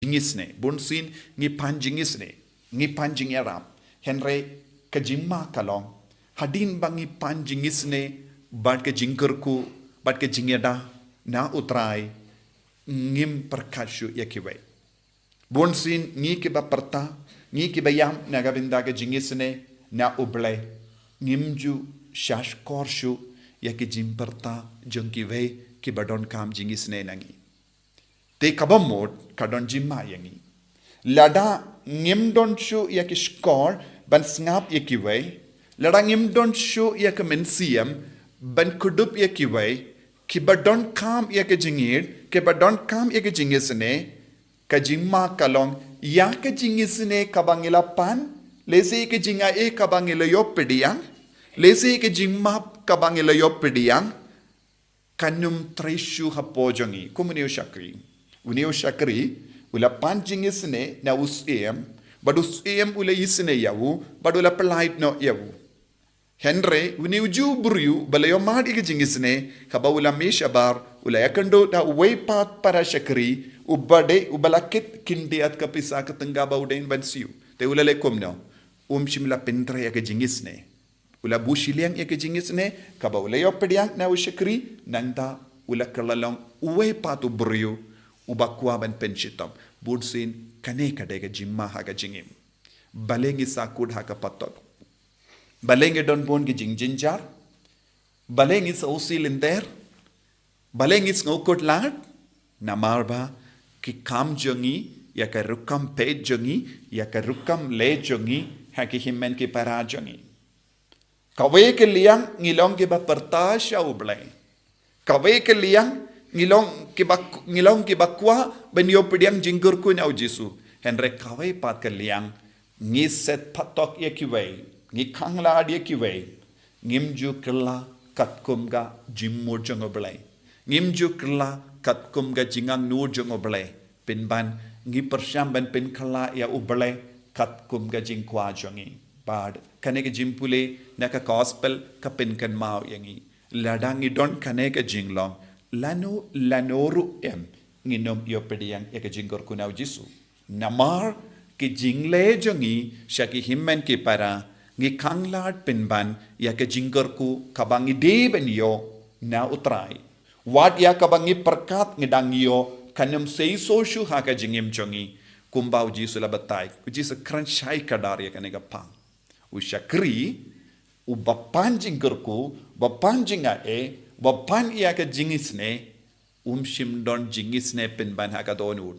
jingisne bunsin ngi pan jingisne ngi pan jingeram henry kajimma kalong hadin bangi pan jingisne bat ke jingkerku bat ke jingeda na utrai ngim perkashu yakiwe bunsin ngi ke baperta ngi ke bayam na gabinda ke jingisne na uble ngimju shash korshu yaki jimperta jongkiwe ki badon kam jingisne nangi te kabamot kadon jimma yangi lada ngimdon shu yaki skor ban snap yakiwe lada ngimdon shu yaki mensiam ban kudup yakiwe ki badon kam yaki jingir ki badon kam yaki jingisne ka jimma kalong yaki jingisne kabangila pan lese ke jinga e kabangila yopediang lese ke jimma kabangila yopediang kanum treshu hapojongi kumunio shakri unio shakri ula panjingisne na usem badus em ula isne yawu badula polite no yawu henry unio jubru balayo madi ke jingisne kabawula meshabar ula yakando da weipat para shakri ubade ubalaket kindiat kapisa katengga baudain bansiu te ula lekomno shimla pentre ya ke jingisne ula bushiliang ya ke jingisne kaba ula yopediang na ushakri nanda ula kalalong uwe patu buryu ubakwa ban penshitam budsin kane kadega jimma haga jingim balengi sakud haga patot balengi don bon ke jingjinjar balengi sa usilinter balengi ngokot lat namarba ki kam jongi ya ka rukam pe jongi ya ka rukam le jongi haki himmen ki parajongi kawe ke liang ngilong ki ba pertasha uble kawe ke liang ngilong ki bakwa benyo pediang jinggur ku na ujisu henry kawe pat ke liang ngi set patok ye kiwe ngi khangla de kiwe ngimju kella katkum ga jimmo jongoble ngimju kella katkum ga jingang nur jongoble pinban ngi persyam ban pin khala ya uble katkum ga jingkwa jongi bad kanega jimpule naka gospel kapin kan mau yangi ladangi don kanega jinglong lanoru em nginom yopediang eka jingkor kunau jisu namar ki jingle jongi shaki himmen ki para ngi kanglat pinban yaka jingkor ku kabangi deben yo na utrai wat ya kabangi perkat ngidang yo kanum seiso shu haka jingim jongi kumbau jisu labatai ujisa kranchai kadar ya kanega pang ushakri ubapan jingkerku bapan jinga bapan iya ka jingisne shimdon jingisne pinban haka donut